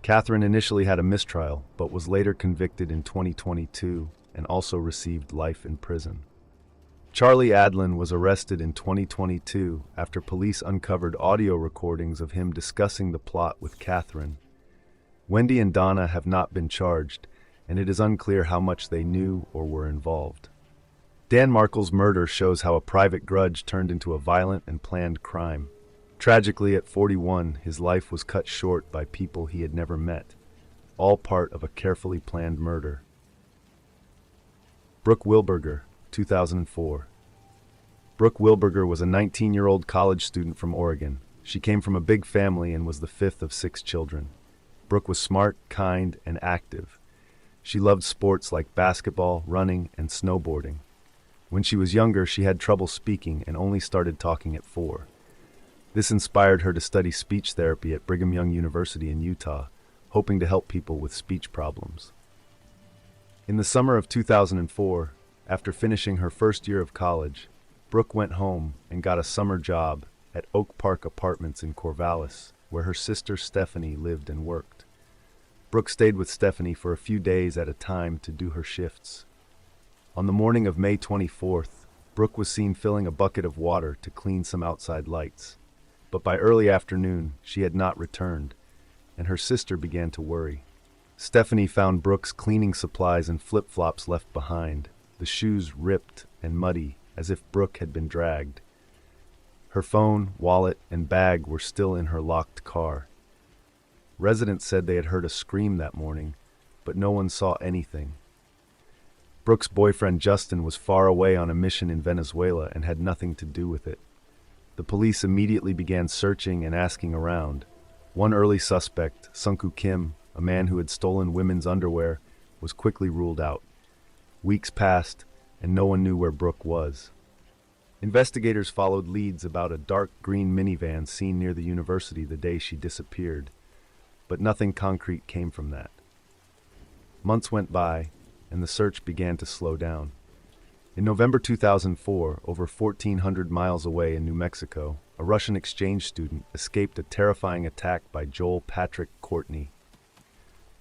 Catherine initially had a mistrial, but was later convicted in 2022 and also received life in prison. Charlie Adlin was arrested in 2022 after police uncovered audio recordings of him discussing the plot with Catherine. Wendy and Donna have not been charged, and it is unclear how much they knew or were involved. Dan Markel's murder shows how a private grudge turned into a violent and planned crime. Tragically, at 41, his life was cut short by people he had never met, all part of a carefully planned murder. Brooke Wilberger, 2004. Brooke Wilberger was a 19-year-old college student from Oregon. She came from a big family and was the fifth of 6 children. Brooke was smart, kind, and active. She loved sports like basketball, running, and snowboarding. When she was younger, she had trouble speaking and only started talking at 4. This inspired her to study speech therapy at Brigham Young University in Utah, hoping to help people with speech problems. In the summer of 2004, after finishing her first year of college, Brooke went home and got a summer job at Oak Park Apartments in Corvallis, where her sister Stephanie lived and worked. Brooke stayed with Stephanie for a few days at a time to do her shifts. On the morning of May 24th, Brooke was seen filling a bucket of water to clean some outside lights. But by early afternoon, she had not returned, and her sister began to worry. Stephanie found Brooke's cleaning supplies and flip-flops left behind, the shoes ripped and muddy, as if Brooke had been dragged. Her phone, wallet, and bag were still in her locked car. Residents said they had heard a scream that morning, but no one saw anything. Brooke's boyfriend Justin was far away on a mission in Venezuela and had nothing to do with it. The police immediately began searching and asking around. One early suspect, Sunku Kim, a man who had stolen women's underwear, was quickly ruled out. Weeks passed, and no one knew where Brooke was. Investigators followed leads about a dark green minivan seen near the university the day she disappeared, but nothing concrete came from that. Months went by, and the search began to slow down. In November 2004, over 1,400 miles away in New Mexico, a Russian exchange student escaped a terrifying attack by Joel Patrick Courtney.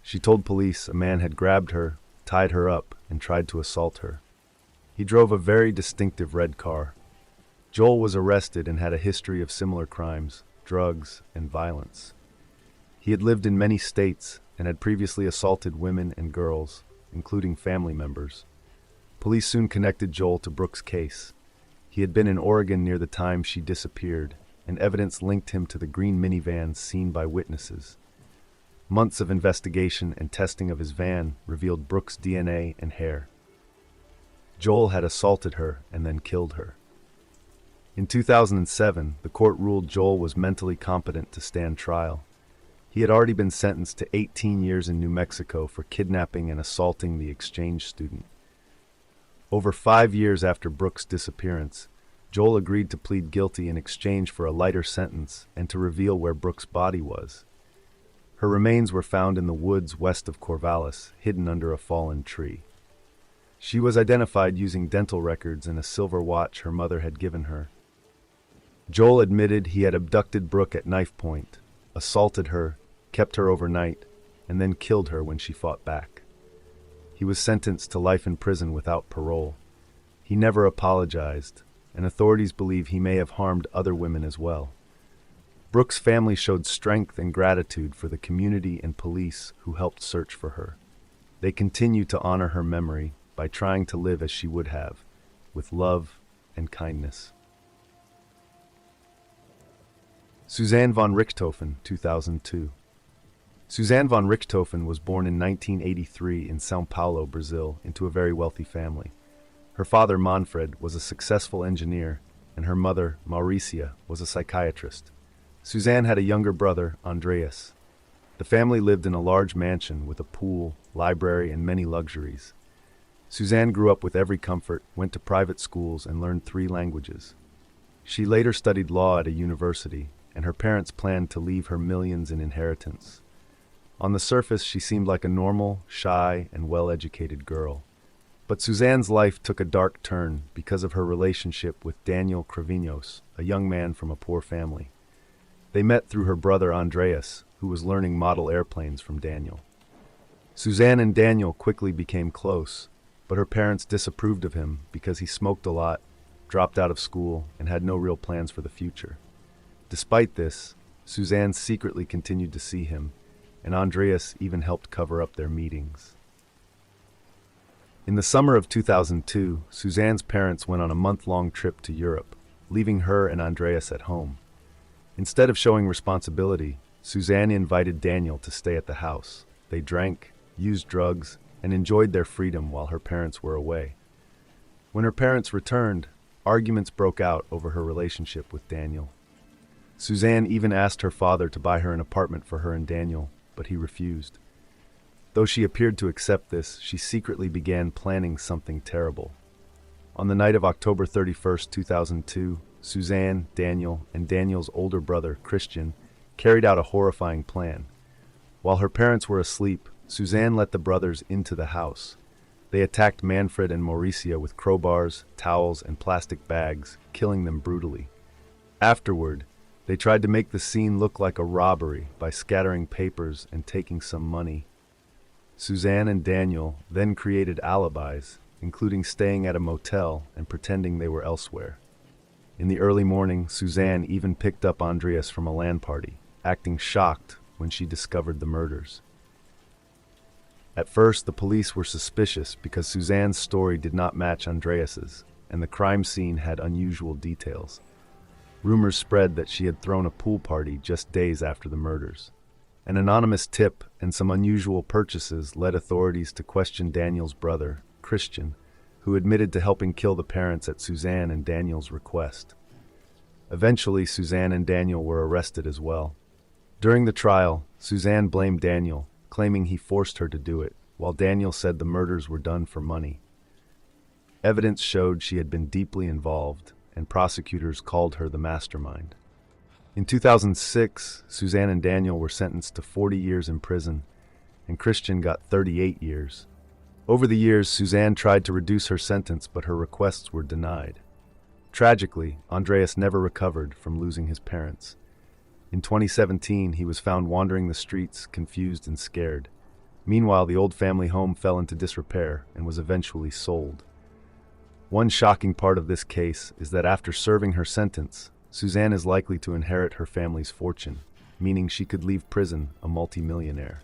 She told police a man had grabbed her, tied her up, and tried to assault her. He drove a very distinctive red car. Joel was arrested and had a history of similar crimes, drugs, and violence. He had lived in many states and had previously assaulted women and girls, including family members. Police soon connected Joel to Brooke's case. He had been in Oregon near the time she disappeared, and evidence linked him to the green minivan seen by witnesses. Months of investigation and testing of his van revealed Brooke's DNA and hair. Joel had assaulted her and then killed her. In 2007, the court ruled Joel was mentally competent to stand trial. He had already been sentenced to 18 years in New Mexico for kidnapping and assaulting the exchange student. Over 5 years after Brooke's disappearance, Joel agreed to plead guilty in exchange for a lighter sentence and to reveal where Brooke's body was. Her remains were found in the woods west of Corvallis, hidden under a fallen tree. She was identified using dental records and a silver watch her mother had given her. Joel admitted he had abducted Brooke at knife point, assaulted her, kept her overnight, and then killed her when she fought back. He was sentenced to life in prison without parole. He never apologized, and authorities believe he may have harmed other women as well. Brooke's family showed strength and gratitude for the community and police who helped search for her. They continue to honor her memory by trying to live as she would have, with love and kindness. Suzane von Richthofen, 2002. Suzane von Richthofen was born in 1983 in São Paulo, Brazil, into a very wealthy family. Her father, Manfred, was a successful engineer, and her mother, Mauricia, was a psychiatrist. Suzane had a younger brother, Andreas. The family lived in a large mansion with a pool, library, and many luxuries. Suzane grew up with every comfort, went to private schools, and learned 3 languages. She later studied law at a university, and her parents planned to leave her millions in inheritance. On the surface, she seemed like a normal, shy, and well-educated girl. But Suzane's life took a dark turn because of her relationship with Daniel Cravinhos, a young man from a poor family. They met through her brother Andreas, who was learning model airplanes from Daniel. Suzane and Daniel quickly became close, but her parents disapproved of him because he smoked a lot, dropped out of school, and had no real plans for the future. Despite this, Suzane secretly continued to see him, and Andreas even helped cover up their meetings. In the summer of 2002, Suzane's parents went on a month-long trip to Europe, leaving her and Andreas at home. Instead of showing responsibility, Suzane invited Daniel to stay at the house. They drank, used drugs, and enjoyed their freedom while her parents were away. When her parents returned, arguments broke out over her relationship with Daniel. Suzane even asked her father to buy her an apartment for her and Daniel, but he refused. Though she appeared to accept this, she secretly began planning something terrible. On the night of October 31st, 2002, Suzane, Daniel, and Daniel's older brother, Christian, carried out a horrifying plan. While her parents were asleep, Suzane let the brothers into the house. They attacked Manfred and Mauricia with crowbars, towels, and plastic bags, killing them brutally. Afterward, they tried to make the scene look like a robbery by scattering papers and taking some money. Suzane and Daniel then created alibis, including staying at a motel and pretending they were elsewhere. In the early morning, Suzane even picked up Andreas from a LAN party, acting shocked when she discovered the murders. At first, the police were suspicious because Suzane's story did not match Andreas's, and the crime scene had unusual details. Rumors spread that she had thrown a pool party just days after the murders. An anonymous tip and some unusual purchases led authorities to question Daniel's brother, Christian, who admitted to helping kill the parents at Suzane and Daniel's request. Eventually, Suzane and Daniel were arrested as well. During the trial, Suzane blamed Daniel, claiming he forced her to do it, while Daniel said the murders were done for money. Evidence showed she had been deeply involved, and prosecutors called her the mastermind. In 2006, Suzane and Daniel were sentenced to 40 years in prison, and Christian got 38 years. Over the years, Suzane tried to reduce her sentence, but her requests were denied. Tragically, Andreas never recovered from losing his parents. In 2017, he was found wandering the streets, confused and scared. Meanwhile, the old family home fell into disrepair and was eventually sold. One shocking part of this case is that after serving her sentence, Suzane is likely to inherit her family's fortune, meaning she could leave prison a multimillionaire.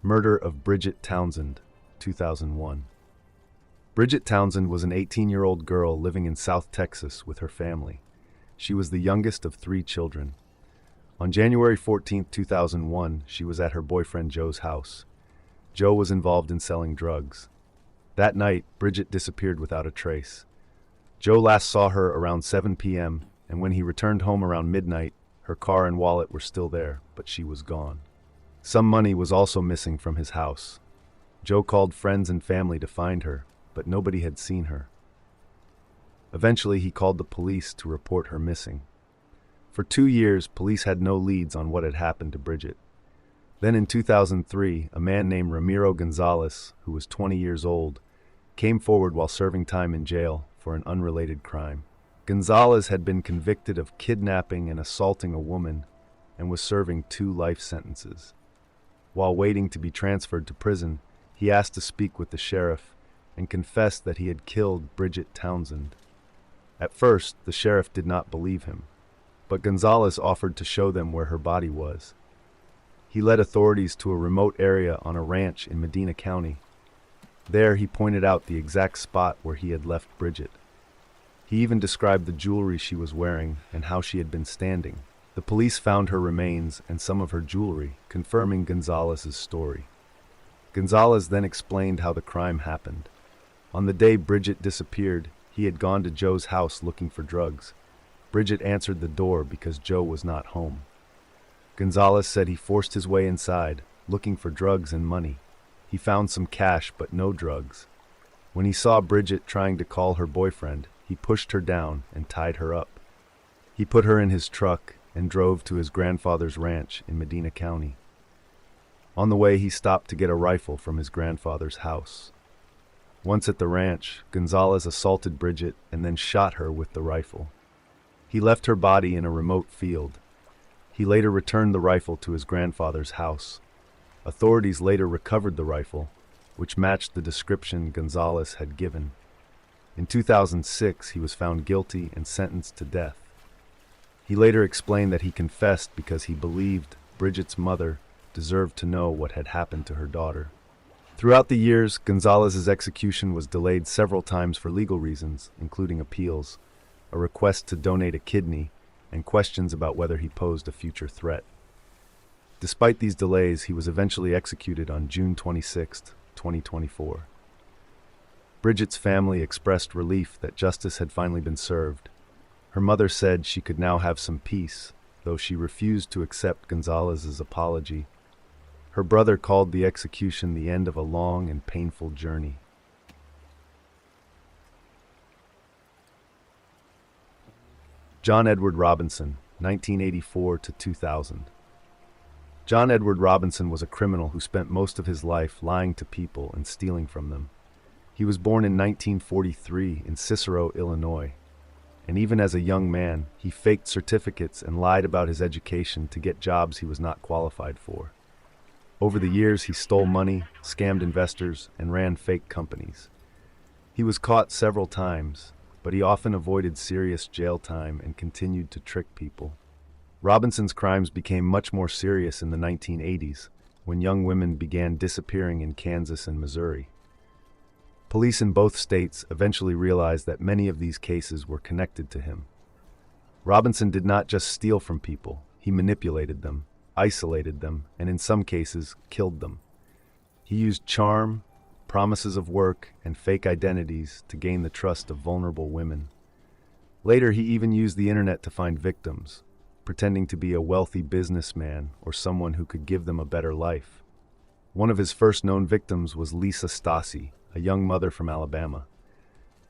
Murder of Bridget Townsend, 2001. Bridget Townsend was an 18-year-old girl living in South Texas with her family. She was the youngest of 3 children. On January 14, 2001, she was at her boyfriend Joe's house. Joe was involved in selling drugs. That night, Bridget disappeared without a trace. Joe last saw her around 7 p.m., and when he returned home around midnight, her car and wallet were still there, but she was gone. Some money was also missing from his house. Joe called friends and family to find her, but nobody had seen her. Eventually, he called the police to report her missing. For 2 years, police had no leads on what had happened to Bridget. Then in 2003, a man named Ramiro Gonzalez, who was 20 years old, came forward while serving time in jail for an unrelated crime. Gonzalez had been convicted of kidnapping and assaulting a woman and was serving 2 life sentences. While waiting to be transferred to prison, he asked to speak with the sheriff and confessed that he had killed Bridget Townsend. At first, the sheriff did not believe him, but Gonzalez offered to show them where her body was. He led authorities to a remote area on a ranch in Medina County. There, he pointed out the exact spot where he had left Bridget. He even described the jewelry she was wearing and how she had been standing. The police found her remains and some of her jewelry, confirming Gonzalez's story. Gonzalez then explained how the crime happened. On the day Bridget disappeared, he had gone to Joe's house looking for drugs. Bridget answered the door because Joe was not home. Gonzalez said he forced his way inside, looking for drugs and money. He found some cash but no drugs. When he saw Bridget trying to call her boyfriend, he pushed her down and tied her up. He put her in his truck and drove to his grandfather's ranch in Medina County. On the way, he stopped to get a rifle from his grandfather's house. Once at the ranch, Gonzalez assaulted Bridget and then shot her with the rifle. He left her body in a remote field. He later returned the rifle to his grandfather's house. Authorities later recovered the rifle, which matched the description Gonzalez had given. In 2006, he was found guilty and sentenced to death. He later explained that he confessed because he believed Bridget's mother deserved to know what had happened to her daughter. Throughout the years, Gonzalez's execution was delayed several times for legal reasons, including appeals, a request to donate a kidney, and questions about whether he posed a future threat. Despite these delays, he was eventually executed on June 26, 2024. Bridget's family expressed relief that justice had finally been served. Her mother said she could now have some peace, though she refused to accept Gonzalez's apology. Her brother called the execution the end of a long and painful journey. John Edward Robinson, 1984 to 2000. John Edward Robinson was a criminal who spent most of his life lying to people and stealing from them. He was born in 1943 in Cicero, Illinois, and even as a young man, he faked certificates and lied about his education to get jobs he was not qualified for. Over the years, he stole money, scammed investors, and ran fake companies. He was caught several times, but he often avoided serious jail time and continued to trick people. Robinson's crimes became much more serious in the 1980s, when young women began disappearing in Kansas and Missouri. Police in both states eventually realized that many of these cases were connected to him. Robinson did not just steal from people, he manipulated them, isolated them, and in some cases, killed them. He used charm, promises of work, and fake identities to gain the trust of vulnerable women. Later, he even used the internet to find victims, pretending to be a wealthy businessman or someone who could give them a better life. One of his first known victims was Lisa Stassi, a young mother from Alabama.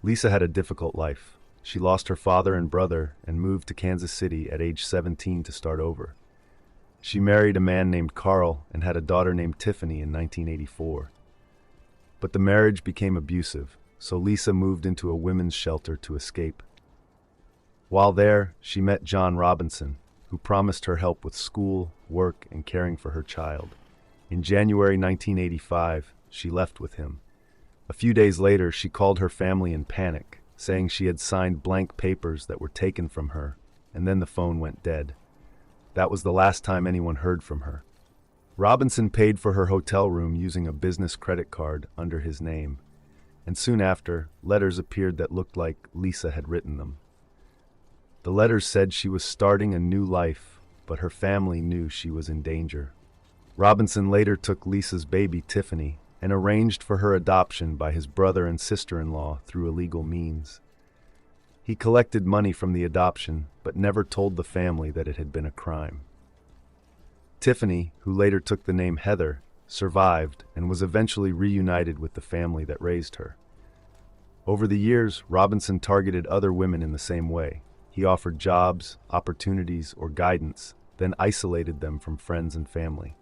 Lisa had a difficult life. She lost her father and brother and moved to Kansas City at age 17 to start over. She married a man named Carl and had a daughter named Tiffany in 1984. But the marriage became abusive, so Lisa moved into a women's shelter to escape. While there, she met John Robinson, who promised her help with school, work, and caring for her child. In January 1985, she left with him. A few days later, she called her family in panic, saying she had signed blank papers that were taken from her, and then the phone went dead. That was the last time anyone heard from her. Robinson paid for her hotel room using a business credit card under his name, and soon after, letters appeared that looked like Lisa had written them. The letters said she was starting a new life, but her family knew she was in danger. Robinson later took Lisa's baby, Tiffany, and arranged for her adoption by his brother and sister-in-law through illegal means. He collected money from the adoption, but never told the family that it had been a crime. Tiffany, who later took the name Heather, survived and was eventually reunited with the family that raised her. Over the years, Robinson targeted other women in the same way. He offered jobs, opportunities, or guidance, then isolated them from friends and family.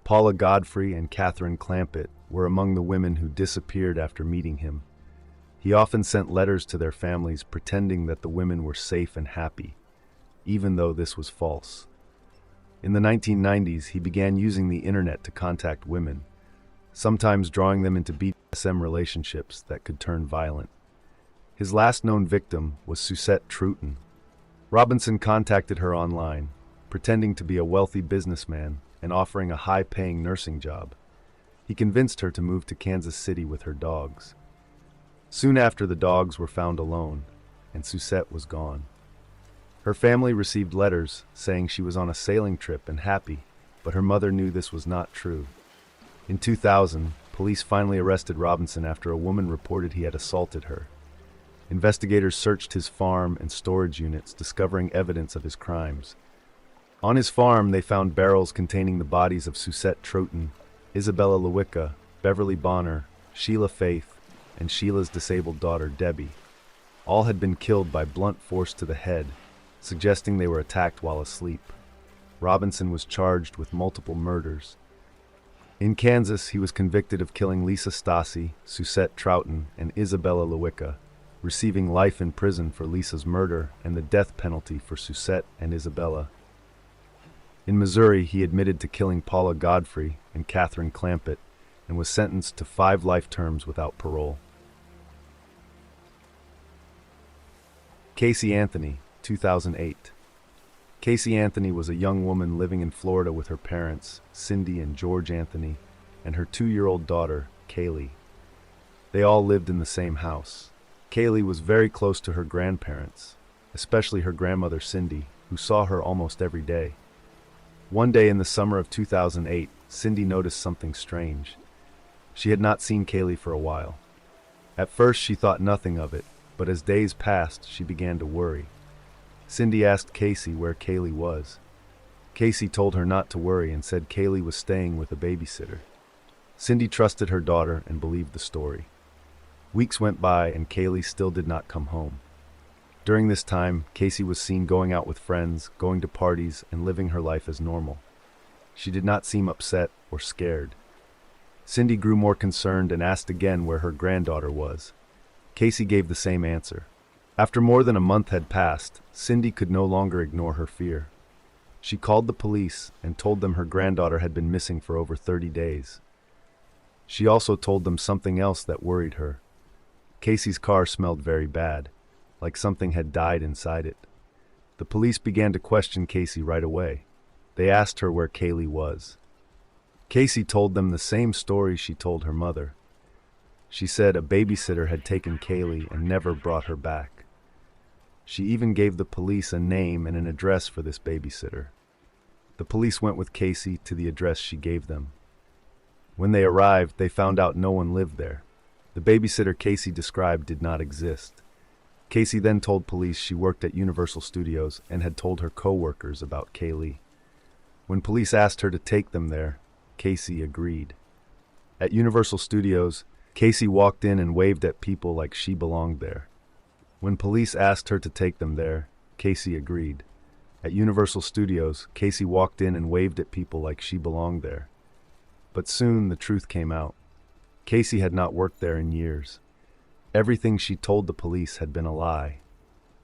Paula Godfrey and Catherine Clampett were among the women who disappeared after meeting him. He often sent letters to their families pretending that the women were safe and happy, even though this was false. In the 1990s, he began using the internet to contact women, sometimes drawing them into BDSM relationships that could turn violent. His last known victim was Suzette Truton. Robinson contacted her online, pretending to be a wealthy businessman, and offering a high-paying nursing job. He convinced her to move to Kansas City with her dogs. Soon after, the dogs were found alone, and Suzette was gone. Her family received letters saying she was on a sailing trip and happy, but her mother knew this was not true. In 2000, police finally arrested Robinson after a woman reported he had assaulted her. Investigators searched his farm and storage units, discovering evidence of his crimes. On his farm, they found barrels containing the bodies of Suzette Troughton, Isabella Lewicka, Beverly Bonner, Sheila Faith, and Sheila's disabled daughter, Debbie. All had been killed by blunt force to the head, suggesting they were attacked while asleep. Robinson was charged with multiple murders. In Kansas, he was convicted of killing Lisa Stassi, Suzette Troughton, and Isabella Lewicka, receiving life in prison for Lisa's murder and the death penalty for Suzette and Isabella. In Missouri, he admitted to killing Paula Godfrey and Catherine Clampett and was sentenced to 5 life terms without parole. Casey Anthony, 2008. Casey Anthony was a young woman living in Florida with her parents, Cindy and George Anthony, and her 2-year-old daughter, Kaylee. They all lived in the same house. Kaylee was very close to her grandparents, especially her grandmother Cindy, who saw her almost every day. One day in the summer of 2008, Cindy noticed something strange. She had not seen Kaylee for a while. At first she thought nothing of it, but as days passed, she began to worry. Cindy asked Casey where Kaylee was. Casey told her not to worry and said Kaylee was staying with a babysitter. Cindy trusted her daughter and believed the story. Weeks went by and Kaylee still did not come home. During this time, Casey was seen going out with friends, going to parties, and living her life as normal. She did not seem upset or scared. Cindy grew more concerned and asked again where her granddaughter was. Casey gave the same answer. After more than a month had passed, Cindy could no longer ignore her fear. She called the police and told them her granddaughter had been missing for over 30 days. She also told them something else that worried her. Casey's car smelled very bad, like something had died inside it. The police began to question Casey right away. They asked her where Kaylee was. Casey told them the same story she told her mother. She said a babysitter had taken Kaylee and never brought her back. She even gave the police a name and an address for this babysitter. The police went with Casey to the address she gave them. When they arrived, they found out no one lived there. The babysitter Casey described did not exist. Casey then told police she worked at Universal Studios and had told her co-workers about Kaylee. When police asked her to take them there, Casey agreed. At Universal Studios, Casey walked in and waved at people like she belonged there. When police asked her to take them there, Casey agreed. At Universal Studios, Casey walked in and waved at people like she belonged there. But soon the truth came out. Casey had not worked there in years. Everything she told the police had been a lie.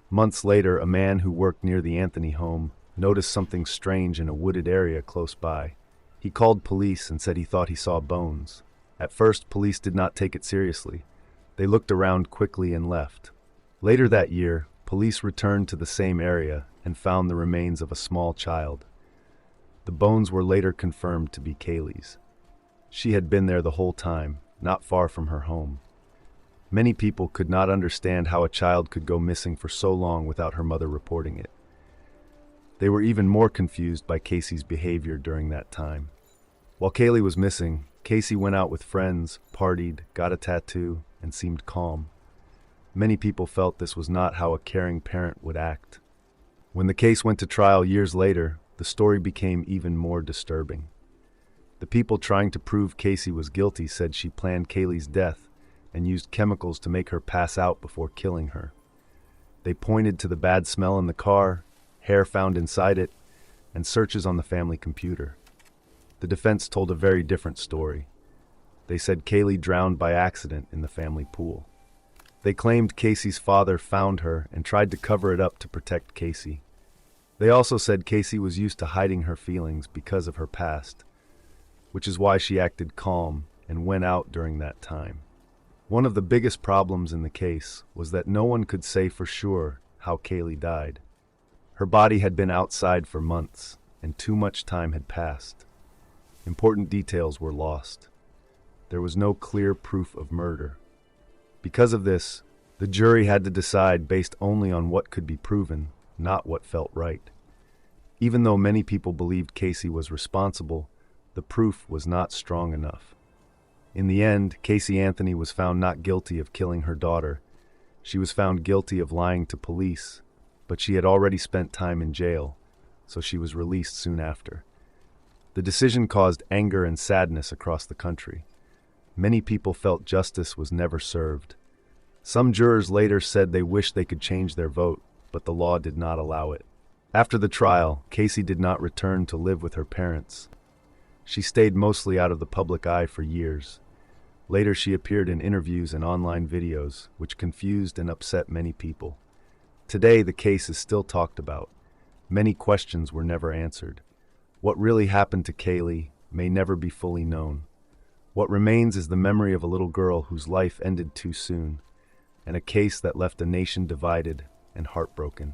Months later, a man who worked near the Anthony home noticed something strange in a wooded area close by. He called police and said he thought he saw bones. At first, police did not take it seriously. They looked around quickly and left. Later that year, police returned to the same area and found the remains of a small child. The bones were later confirmed to be Kaylee's. She had been there the whole time, not far from her home. Many people could not understand how a child could go missing for so long without her mother reporting it. They were even more confused by Casey's behavior during that time. While Kaylee was missing, Casey went out with friends, partied, got a tattoo, and seemed calm. Many people felt this was not how a caring parent would act. When the case went to trial years later, the story became even more disturbing. The people trying to prove Casey was guilty said she planned Kaylee's death and used chemicals to make her pass out before killing her. They pointed to the bad smell in the car, hair found inside it, and searches on the family computer. The defense told a very different story. They said Kaylee drowned by accident in the family pool. They claimed Casey's father found her and tried to cover it up to protect Casey. They also said Casey was used to hiding her feelings because of her past, which is why she acted calm and went out during that time. One of the biggest problems in the case was that no one could say for sure how Kaylee died. Her body had been outside for months, and too much time had passed. important details were lost. There was no clear proof of murder. Because of this, the jury had to decide based only on what could be proven, not what felt right. Even though many people believed Casey was responsible, the proof was not strong enough. In the end, Casey Anthony was found not guilty of killing her daughter. She was found guilty of lying to police, but she had already spent time in jail, so she was released soon after. The decision caused anger and sadness across the country. Many people felt justice was never served. Some jurors later said they wished they could change their vote, but the law did not allow it. After the trial, Casey did not return to live with her parents. She stayed mostly out of the public eye for years. Later, she appeared in interviews and online videos, which confused and upset many people. Today, the case is still talked about. Many questions were never answered. What really happened to Kaylee may never be fully known. What remains is the memory of a little girl whose life ended too soon, and a case that left a nation divided and heartbroken.